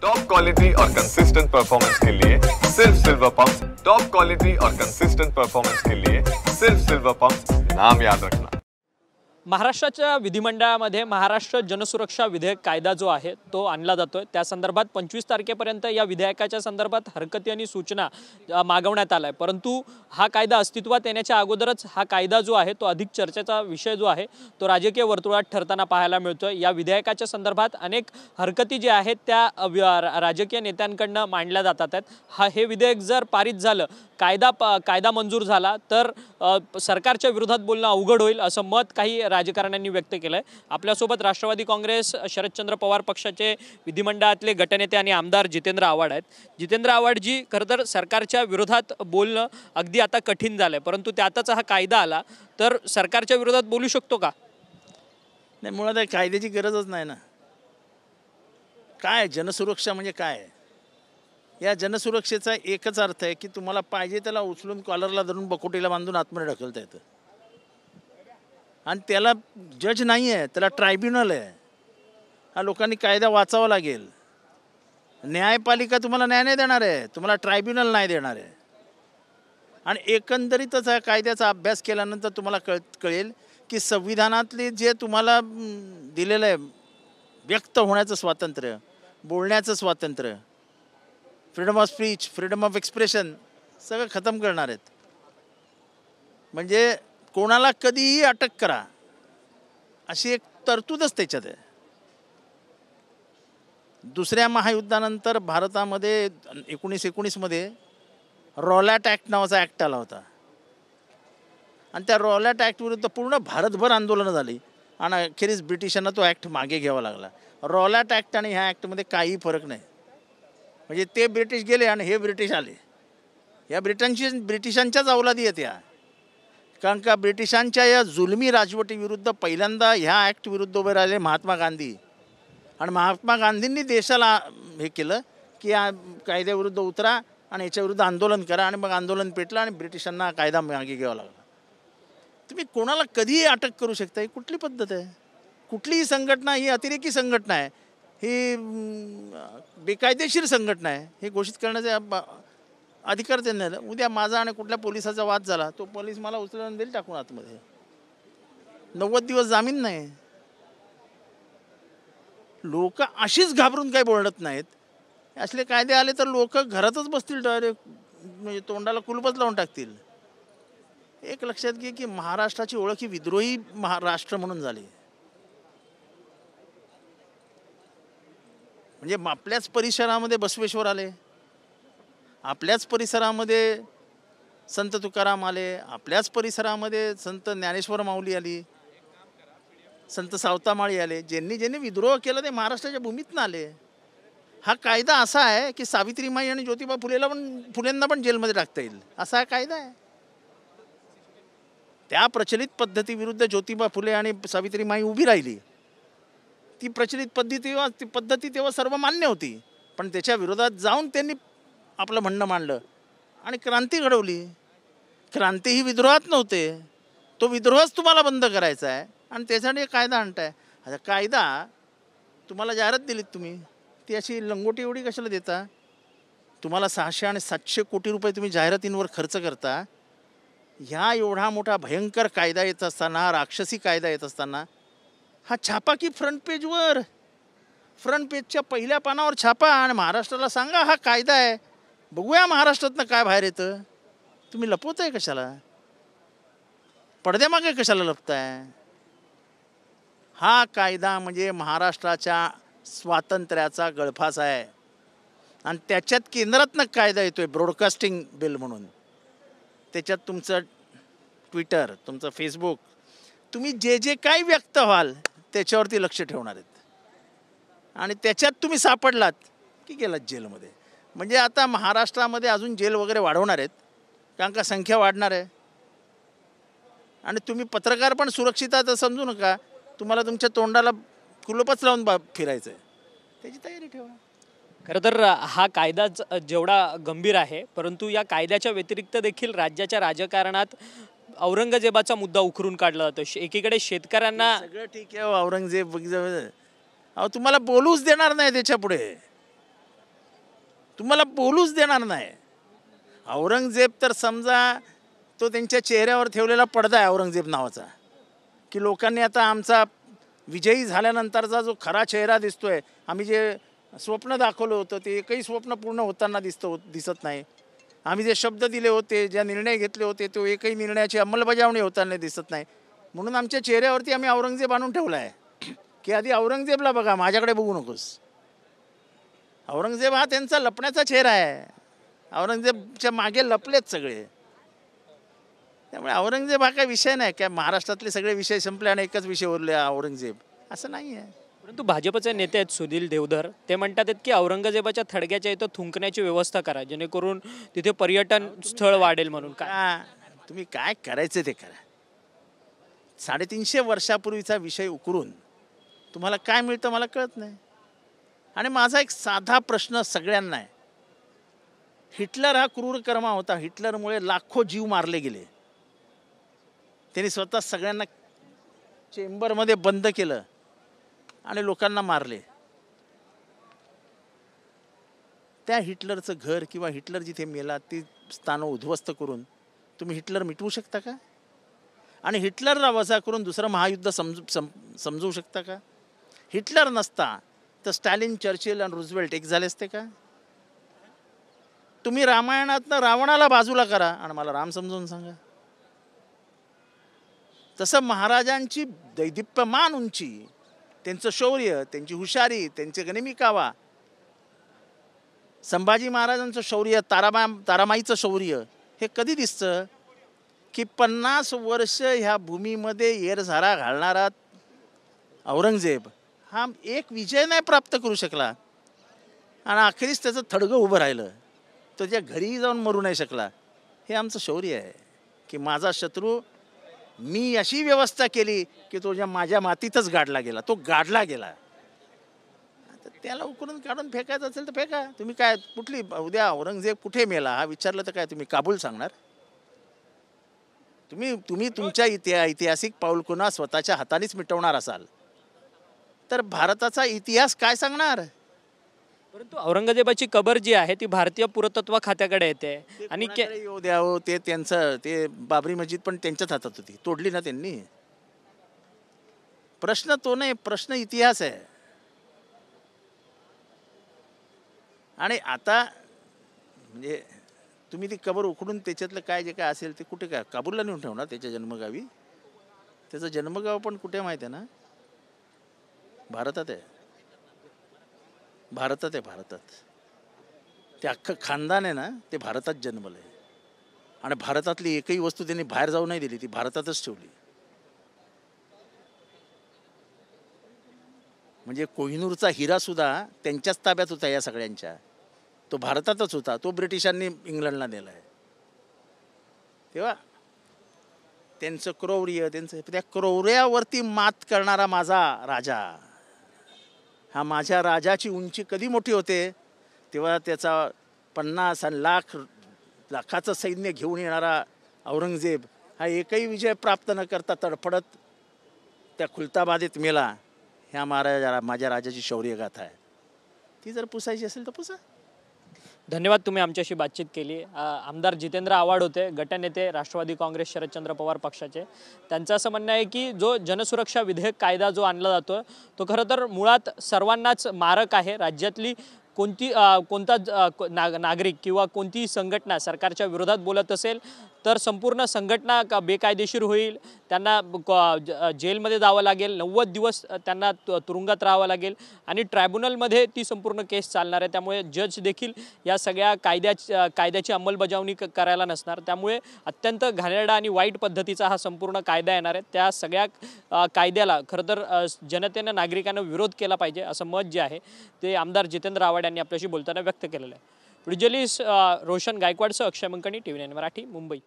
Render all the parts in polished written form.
Top quality और consistent performance के लिए सिर्फ सिल्वर पंप्स। टॉप क्वालिटी और कंसिस्टेंट परफॉर्मेंस के लिए सिर्फ सिल्वर पंप्स, नाम याद रखना। महाराष्ट्राच्या विधिमंडळामध्ये महाराष्ट्र जनसुरक्षा विधेयक कायदा जो आहे तो आणला जातोय। त्या संदर्भात 25 तारखेपर्यंत या विधेयकाच्या संदर्भात हरकती आणि सूचना मागवण्यात आलाय। परंतु हा कायदा अस्तित्वात येण्याच्या अगोदरच हा कायदा जो आहे तो अधिक चर्चेचा विषय जो आहे तो राजकीय वर्तुळात ठरताना पाहायला मिळतोय। या विधेयकाच्या संदर्भात अनेक हरकती जे आहेत त्या राजकीय नेत्यांकडून मांडल्या जातात आहेत। हे विधेयक जर पारित झालं, कायदा मंजूर झाला तर सरकारच्या विरोधात बोलणं अवघड होईल असं मत काही राजकारण्यांनी व्यक्त केलंय। आपल्यासोबत राष्ट्रवादी काँग्रेस शरदचंद्र पवार पक्षाचे विधिमंडळातले गटनेते आणि आमदार जितेंद्र आव्हाड आहेत। जितेंद्र आव्हाड जी खरं तर सरकारच्या विरोधात बोलणं अगदी आता कठीण झालंय, परंतु त्यातच हा कायदा आला तर सरकारच्या विरोधात बोलू शकतो का? नाही, मुळात कायद्याची गरजच नाही ना। काय जनसुरक्षा म्हणजे काय? या जनसुरक्षेचा एकच अर्थ आहे की तुम्हाला पाहिजे त्याला उचलून कॉलरला धरून बकोटीला बांधून आतमध्ये ढकलता येतं आणि त्याला जज नाही आहे, त्याला ट्रायब्युनल आहे। हा लोकांनी कायदा वाचावा लागेल। न्यायपालिका तुम्हाला न्याय नाही देणार आहे, तुम्हाला ट्रायब्युनल नाही देणार आहे। आणि एकंदरीतच या कायद्याचा अभ्यास केल्यानंतर तुम्हाला कळेल की संविधानातले जे तुम्हाला दिलेलं आहे व्यक्त होण्याचं स्वातंत्र्य, बोलण्याचं स्वातंत्र्य, freedom of speech, freedom of expression सगळं खतम करणार आहेत। म्हणजे कोणाला कधीही अटक करा अशी एक तरतूदच त्याच्यात आहे। दुसऱ्या महायुद्धानंतर भारतामध्ये 1919 मध्ये रॉलॅट ॲक्ट नावाचा ॲक्ट आला होता आणि त्या रॉलॅट ॲक्ट विरुद्ध पूर्ण भारतभर आंदोलनं झाली आणि अखेरीस ब्रिटिशांना तो ॲक्ट मागे घ्यावा लागला। रॉलॅट ॲक्ट आणि ह्या ॲक्टमध्ये काही फरक नाही। म्हणजे ते ब्रिटिश गेले आणि हे ब्रिटिश आले। या ब्रिटिशांच्याच अवलादी आहेत या, कारण का ब्रिटिशांच्या या जुलमी राजवटीविरुद्ध पहिल्यांदा ह्या ॲक्ट विरुद्ध उभे राहिले महात्मा गांधी आणि महात्मा गांधींनी देशाला हे केलं की या कायद्याविरुद्ध उतरा आणि याच्याविरुद्ध आंदोलन करा आणि मग आंदोलन पेटलं आणि ब्रिटिशांना कायदा मागे घ्यावा लागला। तुम्ही कोणाला कधीही अटक करू शकता, ही कुठली पद्धत आहे? कुठलीही संघटना ही अतिरेकी संघटना आहे, ही बेकायदेशीर संघटना आहे हे घोषित करण्याचा अधिकार त्यांना आहे। उद्या माझा आणि कुठल्या पोलिसाचा वाद झाला, तो पोलीस मला उचलून देईल टाकून आतमध्ये, 90 दिवस जामीन नाही। लोक अशीच घाबरून काही बोलत नाहीत। असले कायदे आले तर लोक घरातच बसतील, डायरेक्ट म्हणजे तोंडाला कुलूपच लावून टाकतील। एक लक्षात घे की महाराष्ट्राची ओळख ही विद्रोही महाराष्ट्र म्हणून झाली। म्हणजे आपल्याच परिसरामध्ये बसवेश्वर आले, आपल्याच परिसरामध्ये संत तुकाराम आले, आपल्याच परिसरामध्ये संत ज्ञानेश्वर माऊली आली, संत सावतामाळी आले। ज्यांनी विद्रोह केला ते महाराष्ट्राच्या भूमीतून आले। हा कायदा असा आहे की सावित्रीमाई आणि ज्योतिबा फुलेंना पण जेलमध्ये टाकता येईल असा हा कायदा आहे। त्या प्रचलित पद्धतीविरुद्ध ज्योतिबा फुले आणि सावित्रीमाई उभी राहिली। ती प्रचलित पद्धती तेव्हा सर्व मान्य होती, पण त्याच्या विरोधात जाऊन त्यांनी आपलं म्हणणं मांडलं आणि क्रांती घडवली। क्रांती ही विद्रोहात नव्हते, तो विद्रोहच तुम्हाला बंद करायचा आहे आणि त्यासाठी कायदा आणताय। आता कायदा तुम्हाला जाहिरात दिलीत तुम्ही, ती अशी लंगोटी एवढी कशाला देता? तुम्हाला 600 आणि 700 कोटी रुपये तुम्ही जाहिरातींवर खर्च करता। ह्या एवढा मोठा भयंकर कायदा येत असताना, राक्षसी कायदा येत असताना हा छापा की फ्रंट पेजवर, फ्रंट पेजच्या पहिल्या पानावर छापा आणि महाराष्ट्राला सांगा हा कायदा आहे, बघूया महाराष्ट्रातनं काय बाहेर येतं। तुम्ही लपवताय कशाला? पडद्यामागे कशाला लपताय? हा कायदा म्हणजे महाराष्ट्राच्या स्वातंत्र्याचा गळफास आहे आणि त्याच्यात केंद्रातनं कायदा येतोय ब्रॉडकास्टिंग बिल म्हणून। त्याच्यात तुमचं ट्विटर, तुमचं फेसबुक, तुम्ही जे काही व्यक्त व्हाल त्याच्यावरती लक्ष ठेवणार आहेत आणि त्याच्यात तुम्ही सापडलात की गेलात जेलमध्ये। म्हणजे आता महाराष्ट्रामध्ये अजून जेल वगैरे वाढवणार आहेत, कारण का संख्या वाढणार आहे आणि तुम्ही पत्रकार पण सुरक्षित आहात समजू नका। तुम्हाला तुमच्या तोंडाला कुलूपच लावून फिरायचं आहे, त्याची तयारी ठेवा। खरं तर हा कायदा जेवढा गंभीर आहे, परंतु या कायद्याच्या व्यतिरिक्त देखील राज्याच्या राजकारणात औरंगजेबाचा मुद्दा उकरून काढला जातो। एकीकडे शेतकऱ्यांना सगळं ठीक आहे, औरंगजेब तुम्हाला बोलूच देणार नाही त्याच्या पुढे। तुम्हाला बोलूच देणार नाही. औरंगजेब तर समजा तो त्यांच्या चेहऱ्यावर ठेवलेला पडदा आहे औरंगजेब नावाचा, की लोकांनी आता आमचा विजयी झाल्यानंतरचा जो खरा चेहरा दिसतोय, आम्ही जे स्वप्न दाखवलं होतं ते एकही स्वप्न पूर्ण होताना दिसत नाही. आम्ही जे शब्द दिले होते, ज्या निर्णय घेतले होते, तो एकही निर्णयाची अंमलबजावणी होताना दिसत नाही. म्हणून आमच्या चेहऱ्यावरती आम्ही औरंगजेब आणून ठेवला आहे की आधी औरंगजेबला बघा, माझ्याकडे बघू नकोस. औरंगजेब हा त्यांचा लपण्याचा चेहरा आहे. औरंगजेबच्या मागे लपलेत सगळे. त्यामुळे औरंगजेब हा काही विषय नाही. काय महाराष्ट्रातले सगळे विषय संपले आणि एकच विषय उरले औरंगजेब, असं नाही आहे. परंतु भाजपचे नेते आहेत सुनील देवधर, ते म्हणतात की औरंगजेबाच्या थडग्याच्या इथं थुंकण्याची व्यवस्था करा, जेणेकरून तिथे पर्यटन स्थळ वाढेल. म्हणून काय तुम्ही काय करायचं ते करा. 350 वर्षापूर्वीचा विषय उकरून तुम्हाला काय मिळतं मला कळत नाही. आणि माझा एक साधा प्रश्न सगळ्यांना आहे. हिटलर हा क्रूर कर्मा होता. हिटलरमुळे लाखो जीव मारले गेले. त्यांनी स्वतः सगळ्यांना चेंबरमध्ये बंद केलं आणि लोकांना मारले. त्या हिटलरचं घर किंवा हिटलर जिथे मेला ती स्थानं उद्ध्वस्त करून तुम्ही हिटलर मिटवू शकता का? आणि हिटलरला वजा करून दुसरं महायुद्ध समजवू शकता का? हिटलर नसता तर स्टॅलिन, चर्चिल आणि रूझवेल्ट एक झाले असते का? तुम्ही रामायणातनं रावणाला बाजूला करा आणि मला राम समजून सांगा. तसं महाराजांची दैदिप्यमान उंची, त्यांचं शौर्य, त्यांची हुशारी, त्यांचे गनिमिकावा, संभाजी महाराजांचं शौर्य, तारामाईचं शौर्य हे कधी दिसतं? की 50 वर्ष ह्या भूमीमध्ये येरझारा घालणारा औरंगजेब हा एक विजय नाही प्राप्त करू शकला आणि अखेरीस त्याचं थडगं उभं राहिलं. तो त्या घरी जाऊन मरू नाही शकला. हे आमचं शौर्य आहे की माझा शत्रू मी अशी व्यवस्था केली की तो माझ्या मातीतच गाडला गेला, तो गाडला गेला. आता त्याला उकरून काढून फेकायचं असेल तर फेका. तुम्ही काय कुठली उद्या औरंगजेब कुठे मेला हा विचारलं तर काय तुम्ही काबूल सांगणार? तुम्ही तुमच्या ऐतिहासिक पाऊलखुणा स्वतःच्या हातानेच मिटवणार असाल तर भारताचा इतिहास काय सांगणार? परंतु औरंगजेबाची कबर जी आहे ती भारतीय पुरातत्व खात्याकडे येते आणि येऊ द्या हो, ते त्यांचं ते बाबरी मस्जिद पण त्यांच्याच हातात होती, तोडली ना त्यांनी. प्रश्न तो नाही, प्रश्न इतिहास आहे. आणि आता म्हणजे तुम्ही ती कबर उखडून त्याच्यातलं काय जे काय असेल ते कुठे काय काबूलला नेऊन ठेवणार त्याच्या जन्मगावी? त्याचं जन्मगाव पण कुठे माहिती आहे ना? भारतात आहे. भारतात आहे. भारतात ते अख्खं खानदान आहे ना, ते भारतात जन्मलं आहे. आणि भारतातली एकही वस्तू त्यांनी बाहेर जाऊ नाही दिली, ती भारतातच ठेवली. म्हणजे कोहिनूरचा हिरा सुद्धा त्यांच्याच ताब्यात होता या सगळ्यांच्या. तो भारतातच होता, तो ब्रिटिशांनी इंग्लंडला नेला आहे. तेव्हा त्यांचं क्रौर्य, त्या क्रौर्यावरती मात करणारा माझा राजा, हा माझ्या राजाची उंची कधी मोठी होते तेव्हा त्याचा 50 आणि लाखाचं सैन्य घेऊन येणारा औरंगजेब हा एकही विजय प्राप्त न करता तडफडत त्या खुलताबादेत मेला. ह्या माझ्या राजाची शौर्यगाथा आहे. ती जर पुसायची असेल तर पुसा. धन्यवाद, तुम्ही आमच्याशी बातचीत केली. आमदार जितेंद्र आव्हाड होते, गटनेते राष्ट्रवादी काँग्रेस शरदचंद्र पवार पक्षाचे. त्यांचं असं म्हणणं आहे की जो जनसुरक्षा विधेयक कायदा जो आणला जातो तो खरं तर मुळात सर्वांनाच मारक आहे. राज्यातली कोणता नागरिक किंवा कोणतीही संघटना सरकारच्या विरोधात बोलत असेल तर संपूर्ण संघटना बेकायदेशीर होईल, त्यांना जेलमध्ये जावं लागेल, 90 दिवस त्यांना तुरुंगात राहावं लागेल आणि ट्रायब्युनलमध्ये ती संपूर्ण केस चालणार आहे. त्यामुळे जज देखील या सगळ्या कायद्याची अंमलबजावणी करायला नसणार. त्यामुळे अत्यंत घाणेरडा आणि वाईट पद्धतीचा हा संपूर्ण कायदा येणार आहे. त्या सगळ्या कायद्याला खरं तर जनतेनं, नागरिकांना विरोध केला पाहिजे असं मत जे आहे ते आमदार जितेंद्र आव्हाड यांनी आपल्याशी बोलताना व्यक्त केलेलं आहे. व्हिज्युअलिस्ट रोशन गायकवाडसह अक्षय मंकणी, TV9 मराठी, मुंबई.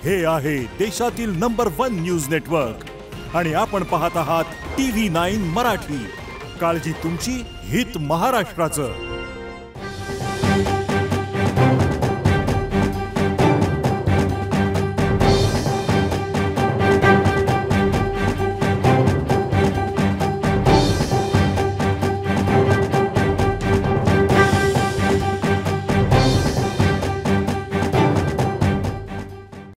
हे आहे देशातील नंबर 1 न्यूज नेटवर्क आणि आपण पाहत आहात TV9 मराठी. काळजी तुमची, हित महाराष्ट्राचं.